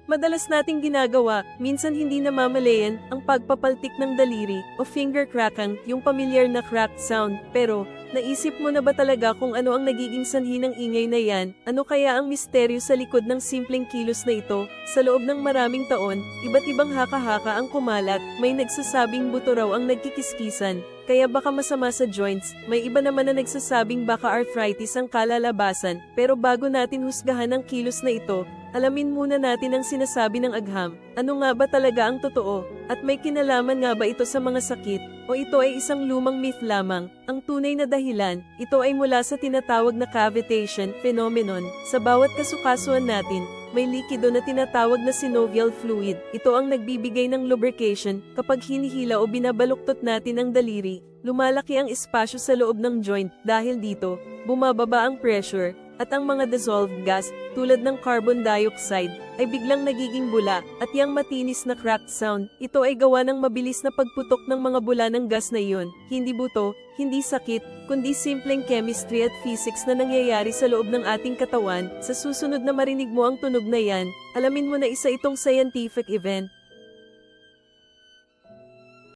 Madalas nating ginagawa, minsan hindi namamalayan, ang pagpapaltik ng daliri o finger cracking, yung pamilyar na cracked sound. Pero, naisip mo na ba talaga kung ano ang nagiging sanhi ng ingay na yan? Ano kaya ang misteryo sa likod ng simpleng kilos na ito? Sa loob ng maraming taon, iba't ibang haka-haka ang kumalat, may nagsasabing buto raw ang nagkikiskisan, kaya baka masama sa joints, may iba naman na nagsasabing baka arthritis ang kalalabasan. Pero bago natin husgahan ang kilos na ito, alamin muna natin ang sinasabi ng agham. Ano nga ba talaga ang totoo? At may kinalaman nga ba ito sa mga sakit? O ito ay isang lumang myth lamang? Ang tunay na dahilan, ito ay mula sa tinatawag na cavitation phenomenon. Sa bawat kasukasuan natin, may likido na tinatawag na synovial fluid. Ito ang nagbibigay ng lubrication. Kapag hinihila o binabaluktot natin ang daliri, lumalaki ang espasyo sa loob ng joint. Dahil dito, bumababa ang pressure, at ang mga dissolved gas, tulad ng carbon dioxide, ay biglang nagiging bula, at yang matinis na cracked sound, ito ay gawa ng mabilis na pagputok ng mga bula ng gas na iyon. Hindi buto, hindi sakit, kundi simpleng chemistry at physics na nangyayari sa loob ng ating katawan. Sa susunod na marinig mo ang tunog na yan, alamin mo na isa itong scientific event,